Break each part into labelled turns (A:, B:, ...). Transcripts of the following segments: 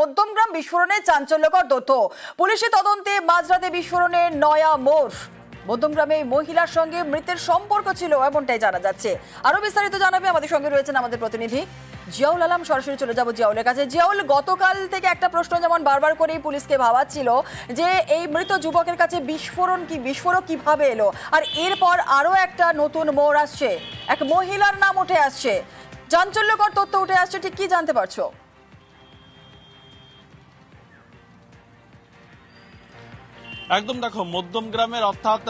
A: মধ্যমগ্রাম বিস্ফোরণে চাঞ্চল্যকর তথ্য। পুলিশি তদন্তে মাঝরাতে বিস্ফোরণের নয়া মোড়। মধ্যমগ্রামে মহিলার সঙ্গে মৃতের সম্পর্ক ছিল এমনটাই জানা যাচ্ছে। আরো বিস্তারিত জানাবে আমাদের সঙ্গে রয়েছেন আমাদের প্রতিনিধি জিয়াউল আলম। সরাসরি চলে যাব জিয়াউলের কাছে। জিয়াউল, গতকাল থেকে একটা প্রশ্ন যেমন বারবার করেই পুলিশকে ভাবাচ্ছিল যে এই মৃত যুবকের কাছে বিস্ফোরক কিভাবে এলো, আর এরপর আরো একটা নতুন মোড় আসছে, এক মহিলার নাম উঠে আসছে, চাঞ্চল্যকর তথ্য উঠে আসছে, ঠিক কি জানতে পারছো?
B: একদম দেখো, মধ্যমগ্রামের অর্থাৎ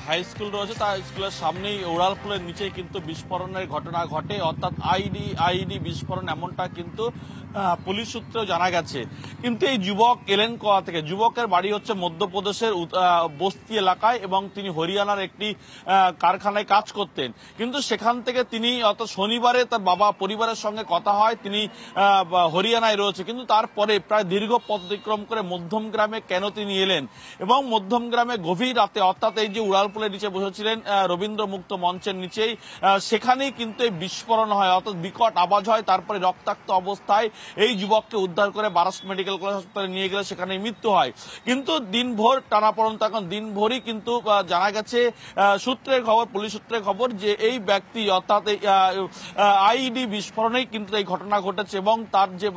B: হাই স্কুল রয়েছে, তার স্কুলের সামনেই উড়ালপুলের নিচেই কিন্তু বিস্ফোরণের ঘটনা ঘটে, অর্থাৎ আইডি বিস্ফোরণ এমনটা কিন্তু পুলিশ সূত্রেও জানা গেছে। কিন্তু এই যুবক এলেন কোথা থেকে? যুবকের বাড়ি হচ্ছে মধ্যপ্রদেশের বস্তি এলাকায় এবং তিনি হরিয়ানার একটি কারখানায় কাজ করতেন। কিন্তু সেখান থেকে তিনি অর্থাৎ শনিবারে তার বাবা পরিবারের সঙ্গে কথা হয়, তিনি হরিয়ানায় রয়েছে। কিন্তু তারপরে প্রায় দীর্ঘ পথ অতিক্রম করে মধ্যমগ্রামে কেন তিনি এলেন এবং মধ্যমগ্রামে গভীর রাতে অর্থাৎ এই যে উড়ালপুলের নিচে বসেছিলেন রবীন্দ্র মুক্ত মঞ্চের নিচেই, সেখানেই কিন্তু এই বিস্ফোরণ হয়, অর্থাৎ বিকট আওয়াজ হয়। তারপরে রক্তাক্ত অবস্থায় এই যুবককে উদ্ধার করে বারাস মেডিকেল কলেজ হাসপাতালে নিয়ে গেলে সেখানে মৃত্যু হয়। কিন্তু দিনভর টানাপড়ন, তখন দিনভরই কিন্তু জানা গেছে সূত্রের খবর, পুলিশ সূত্রের খবর যে এই ব্যক্তি অর্থাৎ আইডি বিস্ফোরণেই কিন্তু এই ঘটনা ঘটেছে এবং তার যে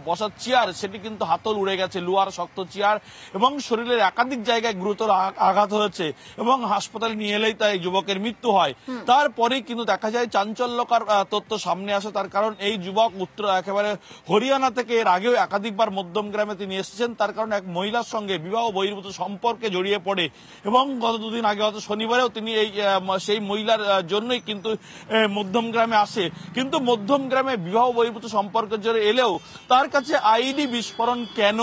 B: বসার চেয়ার সেটি কিন্তু হাতল উড়ে গেছে, লোহার শক্ত চেয়ার, এবং শরীরের একাধিক জায়গায় গুরুতর আঘাত হয়েছে এবং হাসপাতালে নিয়ে এলেই তাই যুবকের মৃত্যু হয়। তারপরেই কিন্তু দেখা যায় চাঞ্চল্যকর তথ্য সামনে আসে। তার কারণ এই যুবক একেবারে হরিয়ানা থেকে এর আগেও একাধিকবার মধ্যমগ্রামে তিনি এসেছেন। তার কারণ এক মহিলার সঙ্গে বিবাহ বহির্ভূত সম্পর্কে জড়িয়ে পড়ে এবং গত দুদিন আগে হয়তো শনিবারেও তিনি সেই মহিলার জন্যই কিন্তু মধ্যমগ্রামে আসে। কিন্তু মধ্যমগ্রামে বিবাহ বহির্ভূত সম্পর্কের জন্য এলেও তার কাছে আইডি বিস্ফোরণ কেন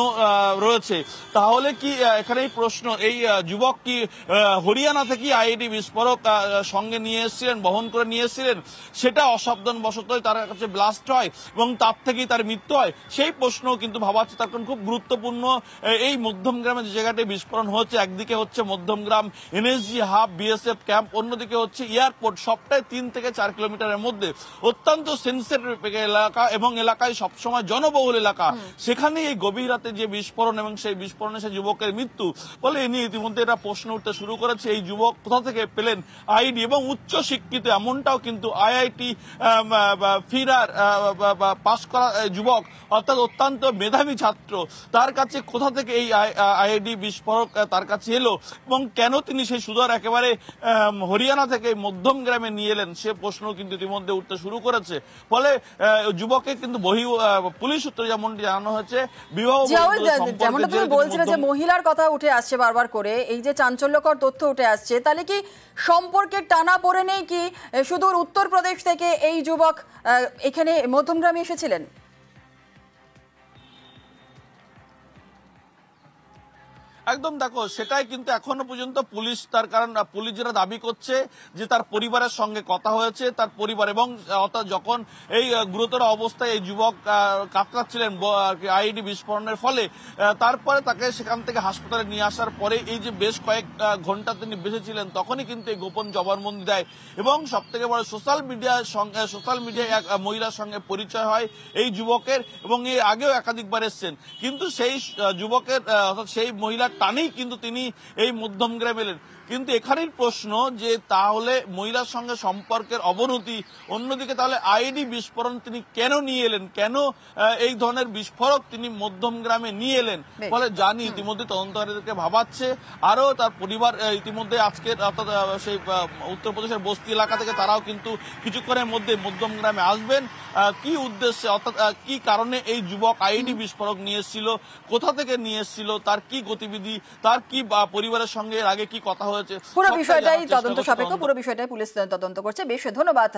B: রয়েছে? তাহলে কি এখানেই প্রশ্ন, এই যুবক কি হরিয়ানা থেকে আইডি বিস্ফোরক সঙ্গে নিয়ে এসেছিলেন, বহন করে নিয়ে এসেছিলেন, সেটা অসাবধানবশতই তার কাছে ব্লাস্ট হয় এবং তার থেকেই তার মৃত্যু হয়? সেই প্রশ্নও কিন্তু ভাবাচ্ছে। তার কারণ খুব গুরুত্বপূর্ণ এই মধ্যমগ্রামে যে জায়গাটি বিস্ফোরণ হচ্ছে, একদিকে হচ্ছে Madhyamgram NSG hub, BSF camp, অন্যদিকে হচ্ছে এয়ারপোর্ট, সবটাই 3 থেকে 4 কিলোমিটারের মধ্যে, অত্যন্ত সেন্সিটিভ এলাকা এবং এলাকায় সবসময় জনবহুল এলাকা। সেখানে এই গভীর রাতে যে বিস্ফোরণ এবং সেই বিস্ফোরণে সেই যুবকের মৃত্যু, বলে এ নিয়ে ইতিমধ্যে এটা প্রশ্ন উঠতে শুরু করেছে, এই যুবক কোথা থেকে পেলেন আইডি? এবং উচ্চ শিক্ষিত, এমনটাও কিন্তু আইআইটি ফিরার পাস করা যুবক, অর্থাৎ অত্যন্ত মেধাবী ছাত্র, তার কাছে কোথা থেকে এই আইডি বিস্ফোরক তার কাছে এলো এবং কেন তিনি সেই সুদূর একেবারে হরিয়ানা থেকে মধ্যমগ্রামে নিয়ে এলেন, সে প্রশ্ন কিন্তু ইতিমধ্যে উঠতে শুরু করেছে। ফলে যুবককে কিন্তু পুলিশ সূত্রে যেমনটি জানানো হয়েছে, বিবাহ
A: যেমনটা তুমি বলছিলে যে মহিলার কথা উঠে আসছে বারবার করে, এই যে চাঞ্চল্যকর তথ্য উঠে আসছে, তাহলে কি সম্পর্কের টানা পড়ে নেই কি সুদূর উত্তরপ্রদেশ থেকে এই যুবক এখানে মধ্যমগ্রামে এসেছিলেন?
B: একদম দেখো, সেটাই কিন্তু এখনো পর্যন্ত পুলিশ, তার কারণ পুলিশ যেটা দাবি করছে যে তার পরিবারের সঙ্গে কথা হয়েছে, তার পরিবার এবং অর্থাৎ যখন এই গুরুতর অবস্থায় এই যুবক কাতরাচ্ছিলেন আইডি বিস্ফোরণের ফলে, তারপরে তাকে সেখান থেকে হাসপাতালে নিয়ে আসার পরে এই যে বেশ কয়েক ঘন্টা তিনি বেঁচেছিলেন, তখনই কিন্তু এই গোপন জবানবন্দি দেয় এবং সব থেকে বড় সোশ্যাল মিডিয়ায় এক মহিলার সঙ্গে পরিচয় হয় এই যুবকের এবং এর আগেও একাধিকবার এসছেন। কিন্তু সেই যুবকের অর্থাৎ সেই মহিলার টানেই কিন্তু তিনি এই মধ্যমগ্রামে এলেন। কিন্তু এখানেই প্রশ্ন যে তাহলে মহিলার সঙ্গে সম্পর্কের অবনতি, অন্যদিকে তাহলে আইডি বিস্ফোরণ তিনি কেন নিয়ে এলেন, কেন এই ধরনের বিস্ফোরক তিনি মধ্যমগ্রামে নিয়ে এলেন? ফলে জানি ইতিমধ্যে তদন্তকারীদেরকে ভাবাচ্ছে। আরো তার পরিবার ইতিমধ্যে আজকে অর্থাৎ সেই উত্তরপ্রদেশের বস্তি এলাকা থেকে তারাও কিন্তু কিছুক্ষণের মধ্যে মধ্যমগ্রামে আসবেন। কি উদ্দেশ্যে, অর্থাৎ কি কারণে এই যুবক আইডি বিস্ফোরক নিয়ে এসেছিল, কোথা থেকে নিয়ে এসেছিল, তার কি গতিবিধি, তার কি পরিবারের সঙ্গে এর আগে কি কথা,
A: পুরো বিষয়টাই তদন্ত সাপেক্ষ, পুরো বিষয়টাই পুলিশ তদন্ত করছে। বেশ ধন্যবাদ।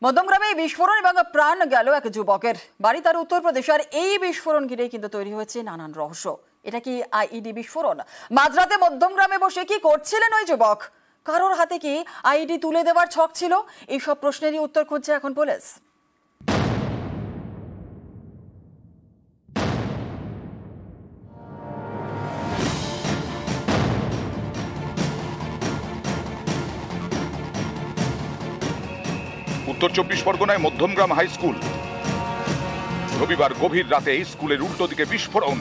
A: মধ্যমগ্রামে বিস্ফোরণ এবং প্রাণ গেল এক যুবকের, বাড়ি তার উত্তরপ্রদেশ। আর এই বিস্ফোরণ ঘিরে কিন্তু তৈরি হয়েছে নানান রহস্য। এটা কি আইডি বিস্ফোরণ? মাঝরাতে মধ্যমগ্রামে বসে কি করছিলেন ওই যুবক? কারোর হাতে কি আইডি তুলে দেওয়ার ছক ছিল? এইসব প্রশ্নেরই উত্তর খুঁজছে এখন পুলিশ।
C: উত্তর 24 পরগনায় মধ্যমগ্রাম হাই স্কুল, রবিবার গভীর রাতে স্কুলের উল্টো দিকে বিস্ফোরণ।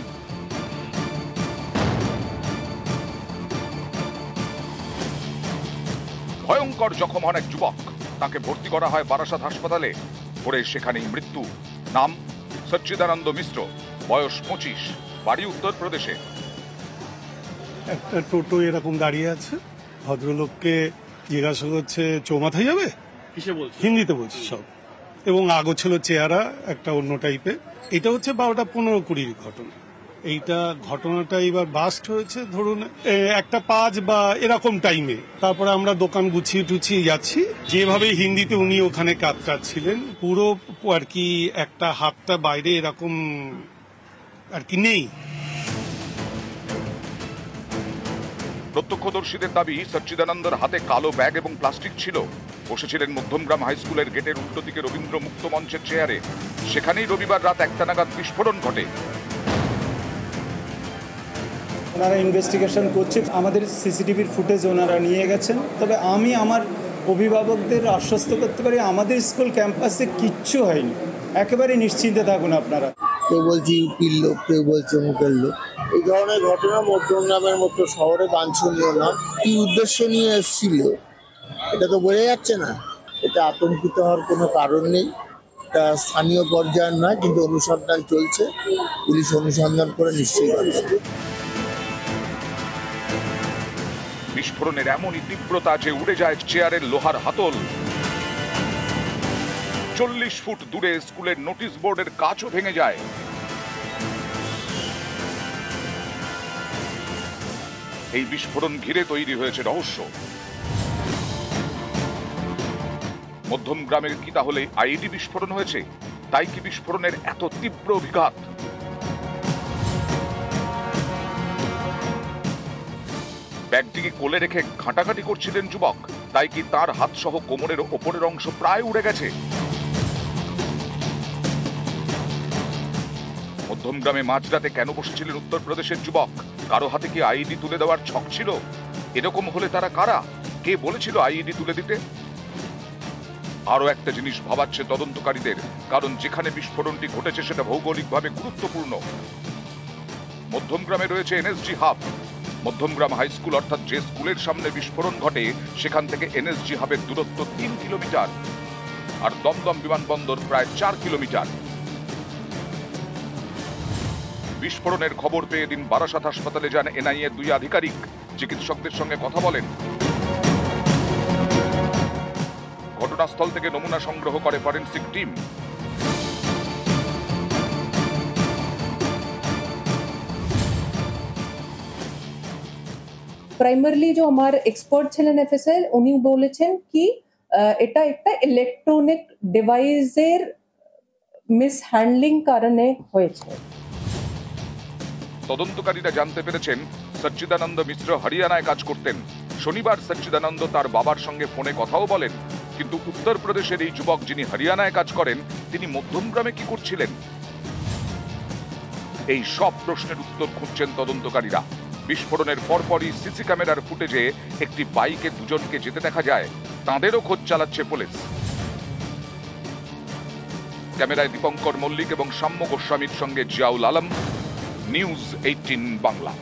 C: ভয়ঙ্কর জখম হন এক যুবক, তাকে ভর্তি করা হয় বারাসাত হাসপাতালে, পরে সেখানেই মৃত্যু। নাম সচ্চিদানন্দ মিশ্র, বয়স 25, বাড়ি উত্তরপ্রদেশে।
D: একটা টোটো এরকম দাঁড়িয়ে আছে, ভদ্রলোককে জিজ্ঞাসা করছে চৌমাথায় যাবে,
B: কিসে বলছে?
D: হিন্দিতে বলছে সব, এবং আগো ছিল চেহারা একটা অন্য টাইপের। এটা হচ্ছে 12টা-15-20 ঘটনা। এইটা ঘটনাটা এবার বাস্ট হয়েছে ধরুন 1টা 5 বা এরকম টাইমে। তারপরে আমরা দোকান গুছিয়ে টুছিয়ে যাচ্ছি, যেভাবে হিন্দিতে উনি ওখানে কাতরাচ্ছিলেন, পুরো আর কি একটা হাতটা বাইরে এরকম আর কি নেই।
C: প্রত্যক্ষদর্শীদের দাবি, সচ্চিদানন্দর হাতে কালো ব্যাগ এবং প্লাস্টিক ছিল। বসেছিলেন মধ্যমগ্রাম হাই স্কুলের গেটের উল্টো দিকে রবীন্দ্র মুক্ত মঞ্চের চেয়ারে। সেখানেই রবিবার রাত 1টা নাগাদ বিস্ফোরণ ঘটে।
E: ওনারা ইনভেস্টিগেশন করছে, আমাদের সিসিটিভির ফুটেজ ওনারা নিয়ে গেছেন। তবে আমি আমার অভিভাবকদের আশ্বস্ত করতে পারি, আমাদের স্কুল ক্যাম্পাসে কিচ্ছু হয়নি, একেবারে নিশ্চিন্তে থাকুন আপনারা।
F: কেউ বলছে ইউপির লোক, কেউ বলছে মুখের লোক। এই ধরনের ঘটনা মধ্যমগ্রামের মতো শহরে বাঞ্ছনীয় না। কি উদ্দেশ্য নিয়ে এসেছিল এটা তো বোঝা যাচ্ছে না। এটা আতঙ্কিত হওয়ার কোনো কারণ নেই। এটা স্থানীয় পর্যায়ের নয়, কিন্তু অনুসন্ধান চলছে, পুলিশ অনুসন্ধান করে নিশ্চয়ই পাবে।
C: বিস্ফোরণের এমনই তীব্রতা যে উড়ে যায় চেয়ারের লোহার হাতল। 40 ফুট দূরে স্কুলের নোটিশ বোর্ডের কাঁচও ভেঙে যায়। এই বিস্ফোরণ ঘিরে তৈরি হয়েছে রহস্য। মধ্যমগ্রামের কি তাহলে আইডি বিস্ফোরণ হয়েছে? তাই কি বিস্ফোরণের এত তীব্র অভিঘাত? ব্যাগটিকে কোলে রেখে ঘাঁটাঘাঁটি করছিলেন যুবক, তাই কি তার হাত সহ কোমরের ওপরের অংশ প্রায় উড়ে গেছে? মধ্যমগ্রামে মাঝরাতে কেন বসেছিলেন উত্তরপ্রদেশের যুবক? কারো হাতে কি আইডি তুলে দেওয়ার ছক ছিল? এরকম হলে তারা কারা? কে বলেছিল আইডি তুলে দিতে? আরো একটা জিনিস ভাবাচ্ছে তদন্তকারীদের, কারণ যেখানে বিস্ফোরণটি ঘটেছে সেটা ভৌগোলিকভাবে গুরুত্বপূর্ণ। মধ্যমগ্রামে রয়েছে NSG hub. Madhyamgram high school, অর্থাৎ যে স্কুলের সামনে বিস্ফোরণ ঘটে, সেখান থেকে এনএসজি হাবের দূরত্ব 3 কিলোমিটার, আর দমদম বিমানবন্দর প্রায় 4 কিলোমিটার। বিস্ফোরণের খবর পেয়ে দিন বারাসাত হাসপাতালে যান এনআইএ 2 আধিকারিক। চিকিৎসকদের সঙ্গে কথা বলেন। ঘটনাস্থল থেকে নমুনা সংগ্রহ করে ফরেন্সিক টিম।
G: প্রাইমারিলি যে আমার এক্সপার্ট ছিলেন এফএসএল, উনি বলেছেন কি এটা একটা ইলেকট্রনিক ডিভাইসের মিসহ্যান্ডলিং কারণে হয়েছে।
C: তদন্তকারীরা জানতে পেরেছেন সচ্চিদানন্দ মিশ্র হরিয়ানায় কাজ করতেন। শনিবার সচ্চিদানন্দ তার বাবার সঙ্গে ফোনে কথাও বলেন, কিন্তু উত্তরপ্রদেশের এই যুবক যিনি হরিয়ানায় কাজ করেন, তিনি মধ্যমগ্রামে কি করছিলেন? এই সব প্রশ্নের উত্তর খুঁজছেন তদন্তকারীরা। বিস্ফোরণের পরপরই সিসি ক্যামেরার ফুটেজে একটি বাইকে দুজনকে যেতে দেখা যায়। তাঁদেরও খোঁজ চালাচ্ছে পুলিশ। ক্যামেরায় দীপঙ্কর মল্লিক এবং সাম্য গোস্বামীর সঙ্গে জিয়াউল আলম, নিউজ 18 বাংলা।